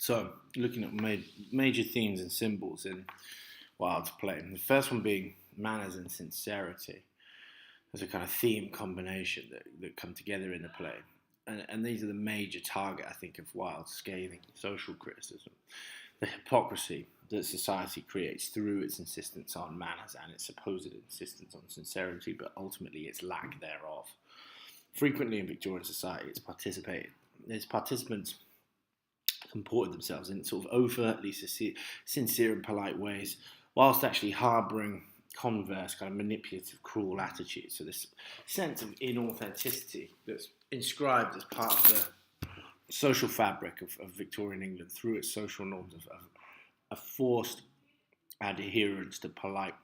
So, looking at major themes and symbols in Wilde's play. The first one being manners and sincerity. There's a kind of theme combination that come together in the play. And these are the major target, I think, of Wilde's scathing social criticism. The hypocrisy that society creates through its insistence on manners and its supposed insistence on sincerity, but ultimately its lack thereof. Frequently in Victorian society, its participants comported themselves in sort of overtly sincere and polite ways, whilst actually harbouring converse, kind of manipulative, cruel attitudes. So this sense of inauthenticity that's inscribed as part of the social fabric of Victorian England through its social norms of a forced adherence to polite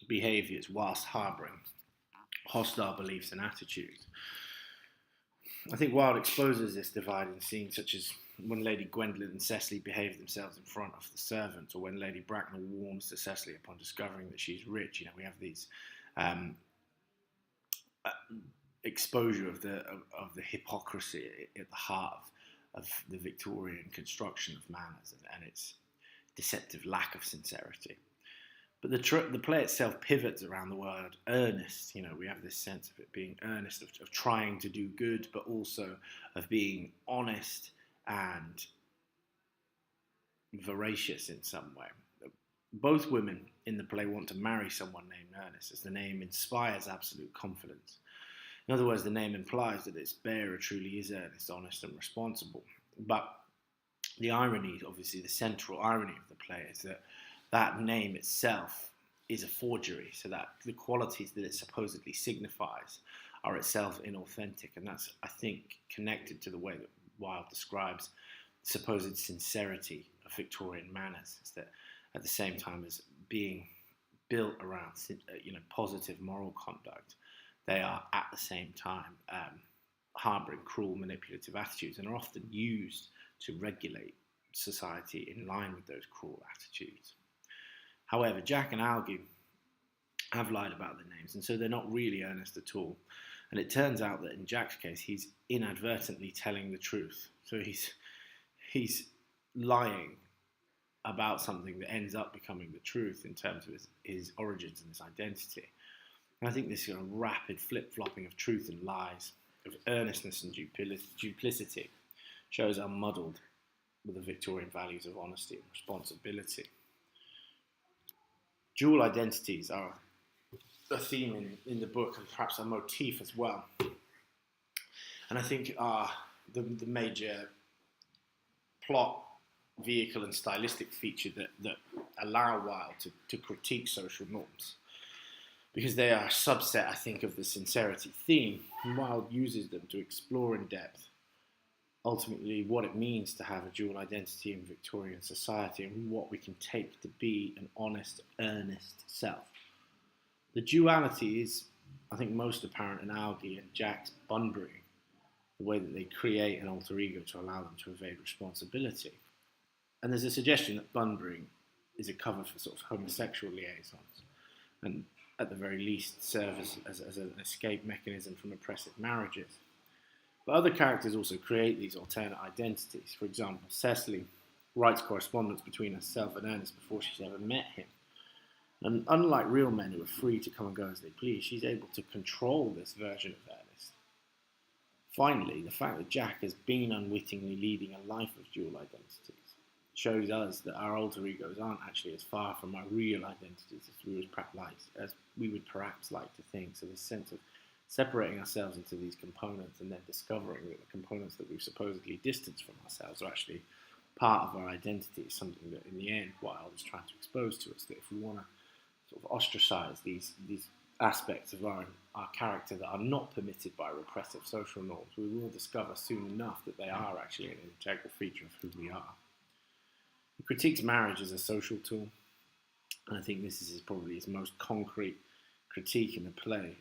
behaviours whilst harbouring hostile beliefs and attitudes. I think Wilde exposes this divide in scenes such as when Lady Gwendolen and Cecily behave themselves in front of the servant, or when Lady Bracknell warms to Cecily upon discovering that she's rich. You know, we have these exposure of the hypocrisy at the heart of the Victorian construction of manners and its deceptive lack of sincerity. But the play itself pivots around the word earnest. You know, we have this sense of it being earnest, of trying to do good, but also of being honest and veracious in some way. Both women in the play want to marry someone named Ernest, as the name inspires absolute confidence. In other words, the name implies that its bearer truly is earnest, honest, and responsible. But the irony, obviously the central irony of the play, is that that name itself is a forgery, so that the qualities that it supposedly signifies are itself inauthentic. And that's, I think, connected to the way that Wilde describes supposed sincerity of Victorian manners, is that at the same time as being built around positive moral conduct, they are at the same time harbouring cruel, manipulative attitudes and are often used to regulate society in line with those cruel attitudes. However, Jack and Algy have lied about their names, and so they're not really earnest at all. And it turns out that in Jack's case, he's inadvertently telling the truth. So he's lying about something that ends up becoming the truth in terms of his origins and his identity. And I think this kind of rapid flip-flopping of truth and lies, of earnestness and duplicity, shows how muddled with the Victorian values of honesty and responsibility. Dual identities are a theme in the book, and perhaps a motif as well. And I think are the major plot, vehicle and stylistic feature that allow Wilde to critique social norms. Because they are a subset, I think, of the sincerity theme, and Wilde uses them to explore in depth ultimately what it means to have a dual identity in Victorian society and what we can take to be an honest, earnest self. The duality is, I think, most apparent in Algy and Jack's Bunbury, the way that they create an alter ego to allow them to evade responsibility. And there's a suggestion that Bunbury is a cover for sort of homosexual liaisons, and at the very least serve as an escape mechanism from oppressive marriages. But other characters also create these alternate identities. For example, Cecily writes correspondence between herself and Ernest before she's ever met him. And unlike real men who are free to come and go as they please, she's able to control this version of Ernest. Finally, the fact that Jack has been unwittingly leading a life of dual identities shows us that our alter egos aren't actually as far from our real identities as we would perhaps like to think. So this sense of separating ourselves into these components and then discovering that the components that we've supposedly distanced from ourselves are actually part of our identity is something that in the end Wilde is trying to expose to us, that if we want to sort of ostracize these aspects of our character that are not permitted by repressive social norms, we will discover soon enough that they are actually an integral feature of who we are. He critiques marriage as a social tool, and I think this is probably his most concrete critique in the play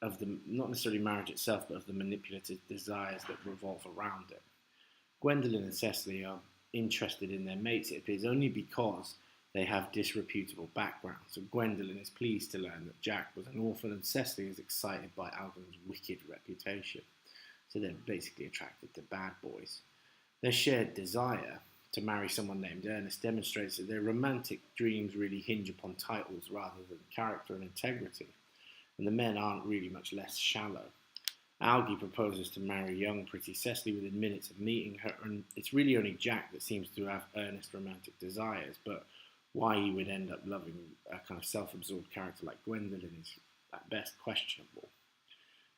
of the, not necessarily marriage itself, but of the manipulative desires that revolve around it. Gwendolen and Cecily are interested in their mates, it appears, only because they have disreputable backgrounds. So Gwendolen is pleased to learn that Jack was an orphan, and Cecily is excited by Alden's wicked reputation. So they're basically attracted to bad boys. Their shared desire to marry someone named Ernest demonstrates that their romantic dreams really hinge upon titles rather than character and integrity, and the men aren't really much less shallow. Algy proposes to marry young, pretty Cecily within minutes of meeting her, and it's really only Jack that seems to have earnest romantic desires, but why he would end up loving a kind of self-absorbed character like Gwendolen is at best questionable.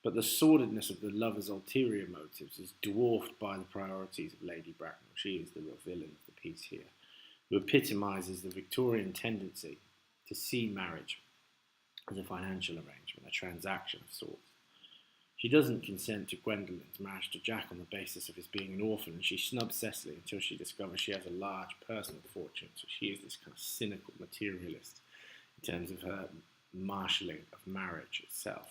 But the sordidness of the lover's ulterior motives is dwarfed by the priorities of Lady Bracknell. She is the real villain of the piece here, who epitomises the Victorian tendency to see marriage as a financial arrangement, a transaction of sorts. She doesn't consent to Gwendolen's marriage to Jack on the basis of his being an orphan, and she snubs Cecily until she discovers she has a large personal fortune. So she is this kind of cynical materialist in terms of her marshalling of marriage itself.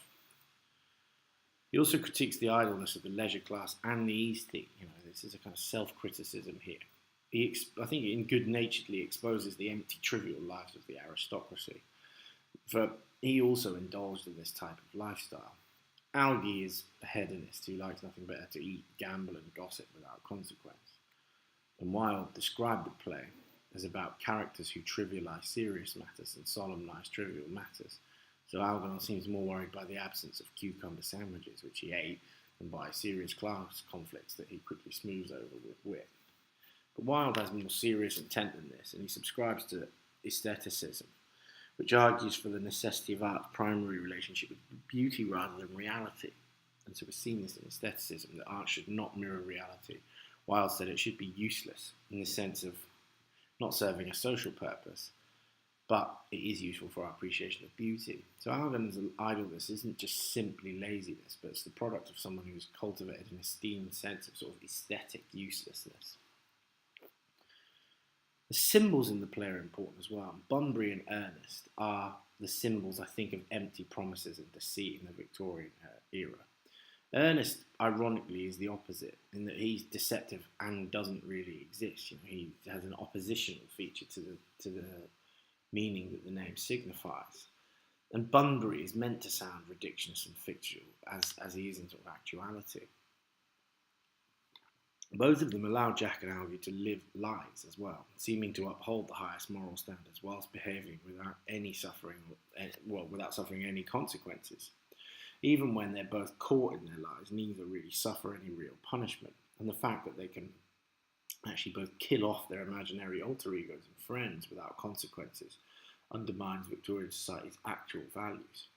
He also critiques the idleness of the leisure class and the aesthete. This is a kind of self-criticism here. I think he good-naturedly exposes the empty, trivial lives of the aristocracy. For he also indulged in this type of lifestyle. Algy is a hedonist who likes nothing better to eat, gamble, and gossip without consequence. And Wilde described the play as about characters who trivialise serious matters and solemnise trivial matters. So Algernon seems more worried by the absence of cucumber sandwiches, which he ate, than by serious class conflicts that he quickly smooths over with wit. But Wilde has more serious intent than this, and he subscribes to aestheticism, which argues for the necessity of art's primary relationship with beauty rather than reality. And so we've seen this in aestheticism, that art should not mirror reality. Wilde said it should be useless in the sense of not serving a social purpose, but it is useful for our appreciation of beauty. So Algernon's idleness isn't just simply laziness, but it's the product of someone who's cultivated an esteemed sense of sort of aesthetic uselessness. The symbols in the play are important as well. Bunbury and Ernest are the symbols, I think, of empty promises and deceit in the Victorian era. Ernest, ironically, is the opposite, in that he's deceptive and doesn't really exist. He has an oppositional feature to the meaning that the name signifies. And Bunbury is meant to sound ridiculous and fictional, as he is in sort of actuality. Both of them allow Jack and Algy to live lives as well, seeming to uphold the highest moral standards whilst behaving without suffering any consequences. Even when they're both caught in their lies, neither really suffer any real punishment. And the fact that they can actually both kill off their imaginary alter egos and friends without consequences undermines Victorian society's actual values.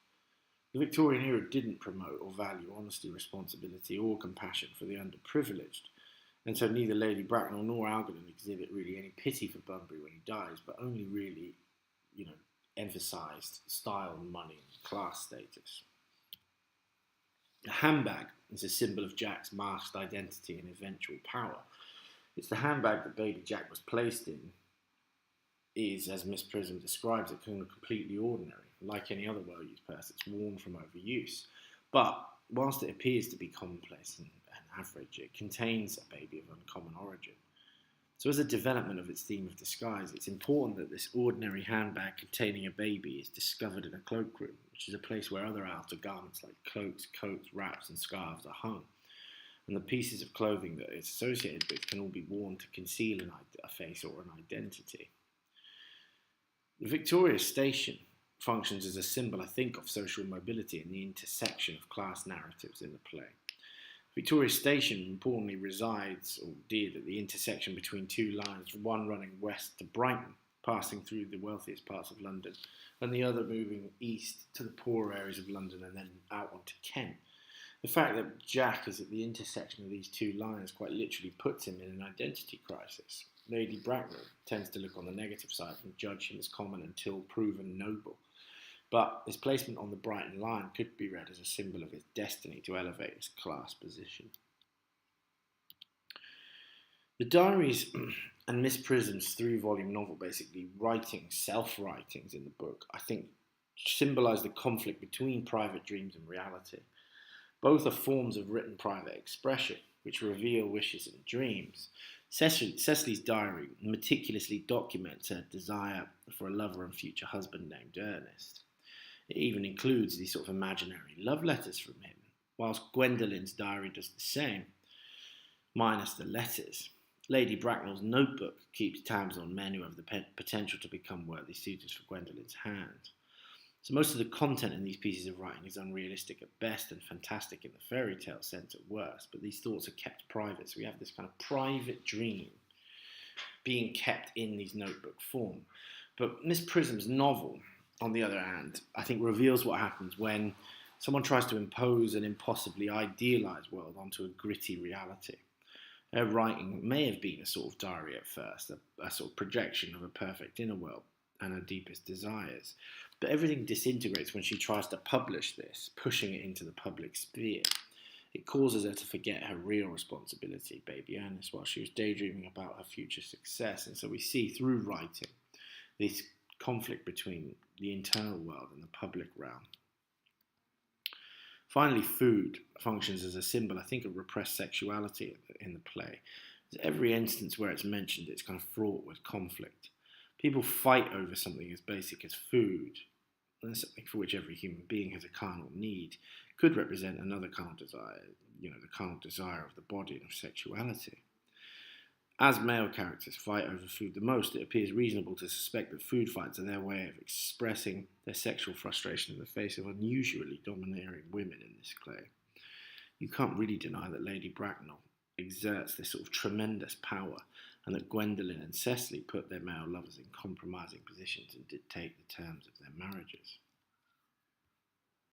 The Victorian era didn't promote or value honesty, responsibility, or compassion for the underprivileged, and so neither Lady Bracknell nor Algernon exhibit really any pity for Bunbury when he dies, but only really, emphasised style, money, and class status. The handbag is a symbol of Jack's masked identity and eventual power. It's the handbag that baby Jack was placed in is, as Miss Prism describes it, completely ordinary. Like any other well-used purse, it's worn from overuse. But whilst it appears to be commonplace and average, it contains a baby of uncommon origin. So as a development of its theme of disguise, it's important that this ordinary handbag containing a baby is discovered in a cloakroom, which is a place where other outer garments like cloaks, coats, wraps and scarves are hung. And the pieces of clothing that it's associated with can all be worn to conceal a face or an identity. The Victoria Station functions as a symbol, I think, of social mobility and the intersection of class narratives in the play. Victoria Station importantly resides, or did, at the intersection between two lines, one running west to Brighton, passing through the wealthiest parts of London, and the other moving east to the poorer areas of London and then out onto Kent. The fact that Jack is at the intersection of these two lines quite literally puts him in an identity crisis. Lady Bracknell tends to look on the negative side and judge him as common until proven noble. But his placement on the Brighton line could be read as a symbol of his destiny to elevate his class position. The diaries and Miss Prism's 3-volume novel, basically self-writings in the book, I think symbolise the conflict between private dreams and reality. Both are forms of written private expression, which reveal wishes and dreams. Cecily's diary meticulously documents her desire for a lover and future husband named Ernest. It even includes these sort of imaginary love letters from him, whilst Gwendolen's diary does the same, minus the letters. Lady Bracknell's notebook keeps tabs on men who have the potential to become worthy suitors for Gwendolyn's hand. So most of the content in these pieces of writing is unrealistic at best and fantastic in the fairy tale sense at worst, but these thoughts are kept private. So we have this kind of private dream being kept in these notebook form. But Miss Prism's novel, on the other hand, I think reveals what happens when someone tries to impose an impossibly idealised world onto a gritty reality. Her writing may have been a sort of diary at first, a sort of projection of a perfect inner world and her deepest desires. But everything disintegrates when she tries to publish this, pushing it into the public sphere. It causes her to forget her real responsibility, baby Ernest, while she was daydreaming about her future success. And so we see through writing this conflict between the internal world and the public realm. Finally, food functions as a symbol, I think, of repressed sexuality in the play. Every instance where it's mentioned, it's kind of fraught with conflict. People fight over something as basic as food, and something for which every human being has a carnal need, could represent another carnal desire, the carnal desire of the body and of sexuality. As male characters fight over food the most, it appears reasonable to suspect that food fights are their way of expressing their sexual frustration in the face of unusually domineering women in this play. You can't really deny that Lady Bracknell exerts this sort of tremendous power, and that Gwendolyn and Cecily put their male lovers in compromising positions and dictate the terms of their marriages.